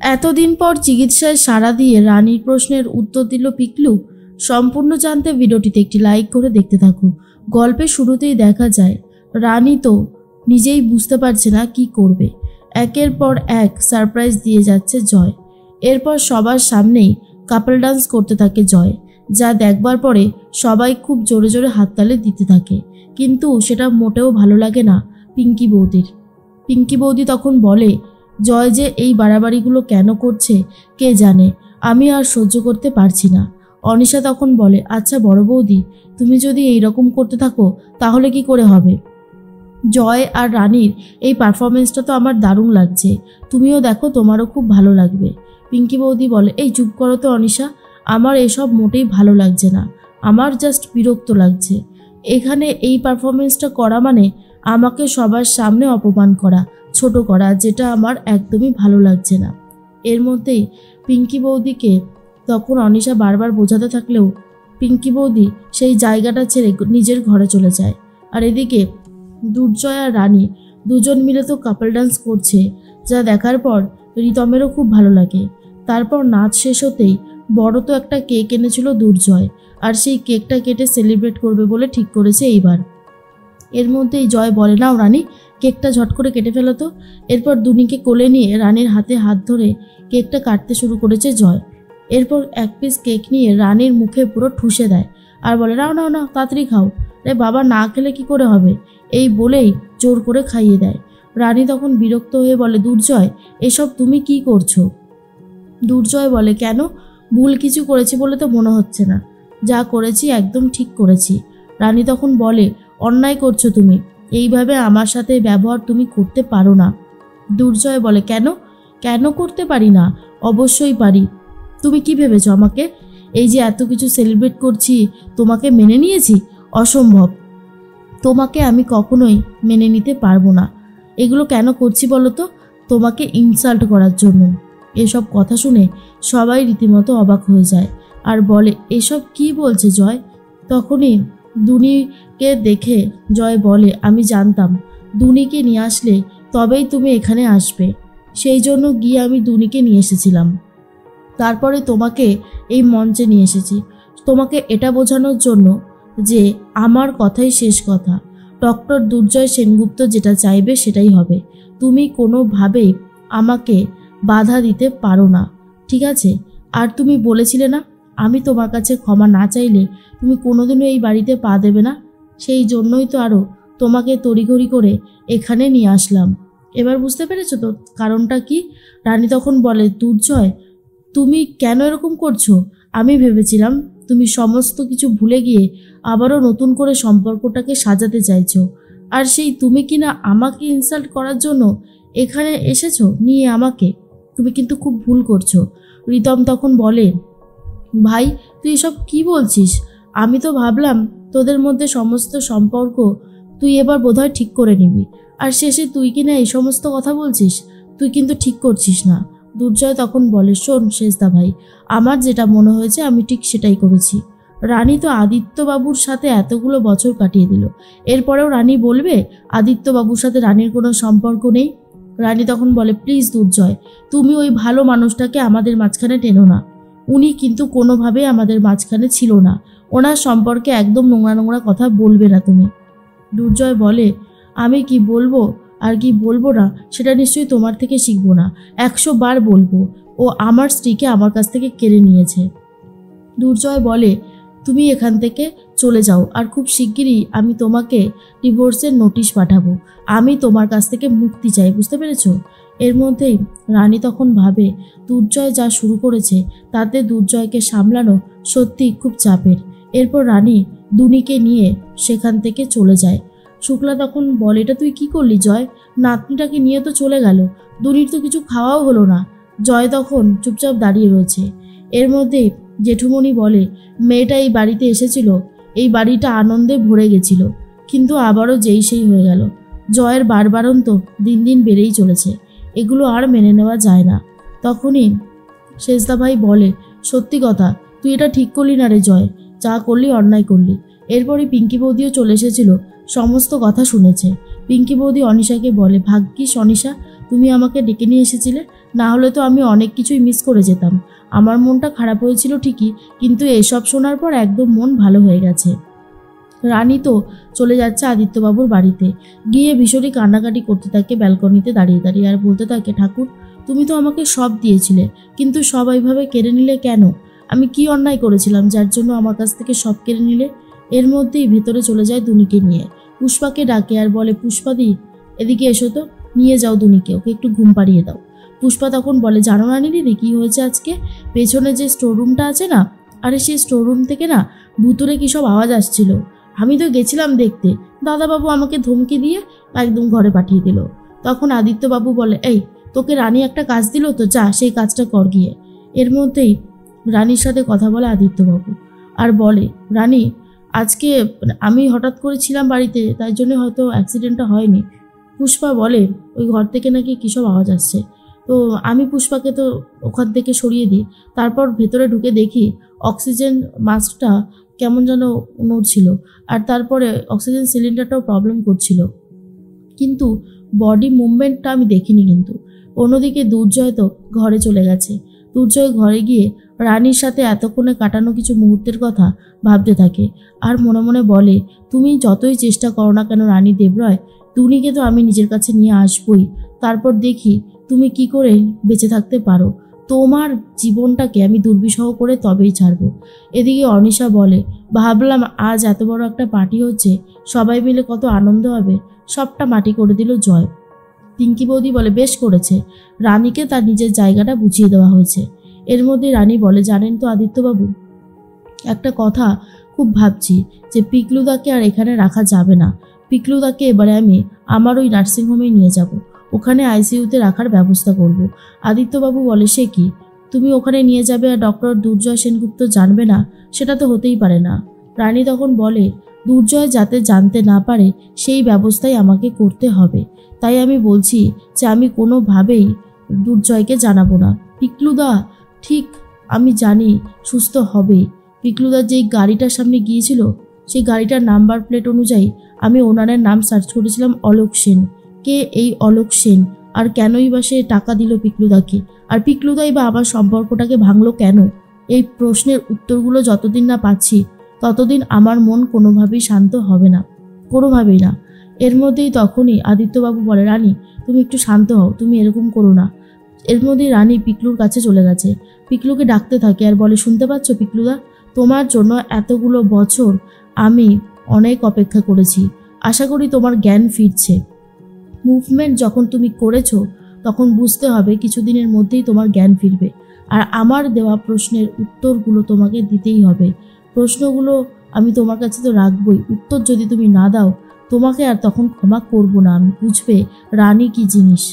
এতদিন পর চিকিৎসায় সাড়া দিয়ে রানীর প্রশ্নের উত্তর দিল পিকলু। সম্পূর্ণ জানতে ভিডিওটিতে একটি লাইক করে দেখতে থাকুন। গল্পের শুরুতেই দেখা যায় রানী তো নিজেই বুঝতে পারছে না কি করবে। একের পর এক সারপ্রাইজ দিয়ে যাচ্ছে জয়। এরপর সবার সামনেই কাপল ডান্স করতে থাকে জয়, যা দেখবার পরে সবাই খুব জোরে জোরে হাততালি দিতে থাকে। কিন্তু সেটা মোটেও ভালো লাগে না পিঙ্কি বৌদির। পিঙ্কি বৌদি তখন বলে, জয় যে এই বাড়াবাড়িগুলো কেন করছে কে জানে, আমি আর সহ্য করতে পারছি না। অনিশা তখন বলে, আচ্ছা বড় বৌদি, তুমি যদি এইরকম করতে থাকো তাহলে কি করে হবে? জয় আর রানীর এই পারফরমেন্সটা তো আমার দারুণ লাগছে, তুমিও দেখো, তোমারও খুব ভালো লাগবে। পিঙ্কি বৌদি বলে, এই চুপ করো তো অনিশা, আমার এসব মোটেই ভালো লাগছে না, আমার জাস্ট বিরক্ত লাগছে। এখানে এই পারফরমেন্সটা করা মানে আমাকে সবার সামনে অপমান করা, ছোট করা, যেটা আমার একদমই ভালো লাগছে না। এর মধ্যেই পিঙ্কি বৌদিকে তখন অনিশা বারবার বোঝাতে থাকলেও পিঙ্কি বৌদি সেই জায়গাটা ছেড়ে নিজের ঘরে চলে যায়। আর এদিকে দুর্জয় আর রানী দুজন মিলে তো কাপল ডান্স করছে, যা দেখার পর রিতমেরও খুব ভালো লাগে। তারপর নাচ শেষ হতেই বড় তো একটা কেক এনেছিল দুর্জয়, আর সেই কেকটা কেটে সেলিব্রেট করবে বলে ঠিক করেছে এইবার। এর মধ্যেই জয় বলে, নাও রানী, কেকটা ঝট করে কেটে ফেলো তো। এরপর দুনিকে কোলে নিয়ে রানীর হাতে হাত ধরে কেকটা কাটতে শুরু করেছে জয়। এরপর এক পিস কেক নিয়ে রানীর মুখে পুরো ঠুসে দেয় আর বলে, নাও নাও নাও, তাড়াতাড়ি খাও। রে বাবা, না খেলে কি করে হবে? এই বলেই জোর করে খাইয়ে দেয়। রানী তখন বিরক্ত হয়ে বলে, দুর্জয়, এসব তুমি কি করছো? দুর্জয় বলে, কেন, ভুল কিছু করেছি বলে তো মনে হচ্ছে না, যা করেছি একদম ঠিক করেছি। রানী তখন বলে, অন্যায় করছো তুমি, এইভাবে আমার সাথে ব্যবহার তুমি করতে পারো না। দুর্জয় বলে, কেন কেন করতে পারি না? অবশ্যই পারি। তুমি কি ভেবেছো আমাকে? এই যে এত কিছু সেলিব্রেট করছি তোমাকে মেনে নিয়েছি? অসম্ভব, তোমাকে আমি কখনোই মেনে নিতে পারবো না। এগুলো কেন করছি বলো তো? তোমাকে ইনসাল্ট করার জন্য। এসব কথা শুনে সবাই রীতিমতো অবাক হয়ে যায় আর বলে, এসব কি বলছে জয়? তখনই দুনিকে দেখে জয় বলে, আমি জানতাম দুনিকে নিয়ে আসলে তবেই তুমি এখানে আসবে, সেই জন্য গিয়ে আমি দুনিকে নিয়ে এসেছিলাম। তারপরে তোমাকে এই মঞ্চে নিয়ে এসেছি, তোমাকে এটা বোঝানোর জন্য যে আমার কথাই শেষ কথা। ডক্টর দুর্জয় সেনগুপ্ত যেটা চাইবে সেটাই হবে, তুমি কোনোভাবেই আমাকে বাধা দিতে পারো না, ঠিক আছে? আর তুমি বলেছিলে না, আমি তোমার কাছে ক্ষমা না চাইলে তুমি কোনোদিনও এই বাড়িতে পা দেবে না, সেই জন্যই তো আরও তোমাকে তড়িঘড়ি করে এখানে নিয়ে আসলাম। এবার বুঝতে পেরেছো তো কারণটা কি? রানী তখন বলে, দুর্জয়, তুমি কেন এরকম করছো? আমি ভেবেছিলাম তুমি সমস্ত কিছু ভুলে গিয়ে আবারও নতুন করে সম্পর্কটাকে সাজাতে চাইছো, আর সেই তুমি কিনা আমাকে ইনসাল্ট করার জন্য এখানে এসেছো নিয়ে আমাকে। তুমি কিন্তু খুব ভুল করছো। রিতম তখন বলে, ভাই তুই এসব কি বলছিস? আমি তো ভাবলাম তোদের মধ্যে সমস্ত সম্পর্ক তুই এবার বোধহয় ঠিক করে নিবি, আর শেষে তুই কিনা এই সমস্ত কথা বলছিস, তুই কিন্তু ঠিক করছিস না। দুর্জয় তখন বলে, শোন শেষদা ভাই, আমার যেটা মনে হয়েছে আমি ঠিক সেটাই করেছি। রানী তো আদিত্যবাবুর সাথে এতগুলো বছর কাটিয়ে দিল, এরপরেও রানী বলবে আদিত্যবাবুর সাথে রানীর কোনো সম্পর্ক নেই? রানী তখন বলে, প্লিজ দুর্জয়, তুমি ওই ভালো মানুষটাকে আমাদের মাঝখানে টেনো না, উনি কিন্তু কোনোভাবেই আমাদের মাঝখানে ছিল না, ওনার সম্পর্কে একদম নোংরা নোংরা কথা বলবে না তুমি। দুর্জয় বলে, আমি কি বলবো আর কি বলবো না সেটা নিশ্চয়ই তোমার থেকে শিখবো না, 100 বার বলবো, ও আমার স্ত্রীকে আমার কাছ থেকে কেড়ে নিয়েছে। দুর্জয় বলে, তুমি এখান থেকে চলে যাও, আর খুব শিগগিরই আমি তোমাকে ডিভোর্সের নোটিশ পাঠাবো, আমি তোমার কাছ থেকে মুক্তি চাই, বুঝতে পেরেছো? এর মধ্যেই রানী তখন ভাবে, দুর্জয় যা শুরু করেছে তাতে দুর্জয়কে সামলানো সত্যিই খুব চাপের। এরপর রানী দুনিকে নিয়ে সেখান থেকে চলে যায়। শুক্লা তখন বলে, এটা তুই কি করলি জয়? নাতনিটাকে নিয়ে তো চলে গেল, দুনির তো কিছু খাওয়াও হলো না। জয় তখন চুপচাপ দাঁড়িয়ে রয়েছে। এর মধ্যে জেঠুমণি বলে, মেয়েটা এই বাড়িতে এসেছিল, এই বাড়িটা আনন্দে ভরে গেছিল, কিন্তু আবারও যেই সেই হয়ে গেল। জয়ের বারবারন্ত দিন দিন বেড়েই চলেছে, এগুলো আর মেনে নেওয়া যায় না। তখনই শেষদা ভাই বলে, সত্যি কথা, তুই এটা ঠিক করলি না রে জয়, যা করলি অন্যায় করলি। এরপরই পিঙ্কি বৌদিও চলে এসেছিল, সমস্ত কথা শুনেছে। পিঙ্কি বৌদি অনিশাকে বলে, ভাগ্যিস অনিশা তুমি আমাকে ডেকে নিয়ে এসেছিলে, না হলে তো আমি অনেক কিছুই মিস করে যেতাম। আমার মনটা খারাপ হয়েছিল ঠিকই, কিন্তু এসব শোনার পর একদম মন ভালো হয়ে গেছে। রানী তো চলে যাচ্ছে আদিত্যবাবুর বাড়িতে, গিয়ে ভীষণই কান্নাকাটি করতে থাকে ব্যালকনিতে দাঁড়িয়ে দাঁড়িয়ে, আর বলতে থাকে, ঠাকুর তুমি তো আমাকে সব দিয়েছিলে, কিন্তু সব এইভাবে কেড়ে নিলে কেন? আমি কি অন্যায় করেছিলাম যার জন্য আমার কাছ থেকে সব কেড়ে নিলে? এর মধ্যেই ভেতরে চলে যায় দুনিকে নিয়ে, পুষ্পাকে ডাকে আর বলে, পুষ্পাদি এদিকে এসো তো, নিয়ে যাও দুনিকে, ওকে একটু ঘুম পাড়িয়ে দাও। পুষ্পা তখন বলে, জানো না দিদি কী হয়েছে আজকে? পেছনে যে স্টোররুমটা আছে না, আরে সেই স্টোররুম থেকে না ভুতুরে কী সব আওয়াজ আসছিল। আমি তো গেছিলাম দেখতে, দাদাবাবু আমাকে ধমকি দিয়ে একদম ঘরে পাঠিয়ে দিল। তখন আদিত্যবাবু বলে, এই তোকে রানী একটা কাজ দিল তো, যা সেই কাজটা কর গিয়ে। এর মধ্যেই রানীর সাথে কথা বলে আদিত্যবাবু আর বলে, রানী আজকে আমি হঠাৎ করে ছিলাম বাড়িতে, তাই জন্য হয়তো অ্যাক্সিডেন্টটা হয়নি। পুষ্পা বলে, ওই ঘর থেকে নাকি কী সব আওয়াজ আসছে। তো আমি পুষ্পাকে তো ওখান থেকে সরিয়ে দিই, তারপর ভেতরে ঢুকে দেখি অক্সিজেন মাস্কটা কেমন যেন নড়ছিল, আর তারপরে অক্সিজেন সিলিন্ডারটাও প্রবলেম করছিল, কিন্তু বডি মুভমেন্টটা আমি দেখিনি। কিন্তু অন্যদিকে দুর্জয় তো ঘরে চলে গেছে। দুর্জয় ঘরে গিয়ে রানীর সাথে এতক্ষণে কাটানো কিছু মুহূর্তের কথা ভাবতে থাকে, আর মনে মনে বলে, তুমি যতই চেষ্টা করো না কেন রানী দেবরয়, টুনিকে তো আমি নিজের কাছে নিয়ে আসবই, তারপর দেখি তুমি কি করে বেঁচে থাকতে পারো। তোমার জীবনটাকে আমি দুর্বিষহ করে তবেই ছাড়বো। এদিকে অনিশা বলে, ভাবলাম আজ এত বড় একটা পার্টি হচ্ছে, সবাই মিলে কত আনন্দ হবে, সবটা মাটি করে দিল জয়। পিঙ্কি বৌদি বলে, বেশ করেছে, রানীকে তার নিজের জায়গাটা বুঝিয়ে দেওয়া হয়েছে। এর মধ্যে রানী বলে, জানেন তো আদিত্যবাবু, একটা কথা খুব ভাবছি যে পিকলুদাকে আর এখানে রাখা যাবে না। পিকলুদাকে এবারে আমি আমার ওই নার্সিংহোমেই নিয়ে যাব, ওখানে আইসিইউতে রাখার ব্যবস্থা করব। আদিত্যবাবু বলে, সে কি, তুমি ওখানে নিয়ে যাবে আর ডক্টর দুর্জয় সেনগুপ্ত জানবে না? সেটা তো হতেই পারে না। রানী তখন বলে, দুর্জয় যাতে জানতে না পারে সেই ব্যবস্থাই আমাকে করতে হবে। তাই আমি বলছি যে আমি কোনোভাবেই দুর্জয়কে জানাবো না। পিকলুদা ঠিক আমি জানি সুস্থ হবে। পিকলুদা যেই গাড়িটার সামনে গিয়েছিল, সেই গাড়িটার নাম্বার প্লেট অনুযায়ী আমি ওনারের নাম সার্চ করেছিলাম, অলোক সেন। কে এই অলোক সেন, আর কেনই বা সে টাকা দিল পিকলুদাকে, আর পিকলুদাই বা আমার সম্পর্কটাকে ভাঙলো কেন? এই প্রশ্নের উত্তরগুলো যতদিন না পাচ্ছি ততদিন আমার মন কোনোভাবেই শান্ত হবে না, কোনোভাবেই না। এর মধ্যেই তখনই আদিত্যবাবু বলে, রানী তুমি একটু শান্ত হও, তুমি এরকম করো না। এর মধ্যেই রানী পিকলুর কাছে চলে গেছে, পিকলুকে ডাকতে থাকে আর বলে, শুনতে পাচ্ছ পিকলুদা, তোমার জন্য এতগুলো বছর আমি অনেক অপেক্ষা করেছি, আশা করি তোমার জ্ঞান ফিরছে। মুভমেন্ট যখন তুমি করেছো তখন বুঝতে হবে কিছুদিনের মধ্যেই তোমার জ্ঞান ফিরবে, আর আমার দেওয়া প্রশ্নের উত্তরগুলো তোমাকে দিতেই হবে। প্রশ্নগুলো আমি তোমার কাছে তো রাখবই, উত্তর যদি তুমি না দাও তোমাকে আর তখন ক্ষমা করব না আমি, বুঝবে রানী কি জিনিস।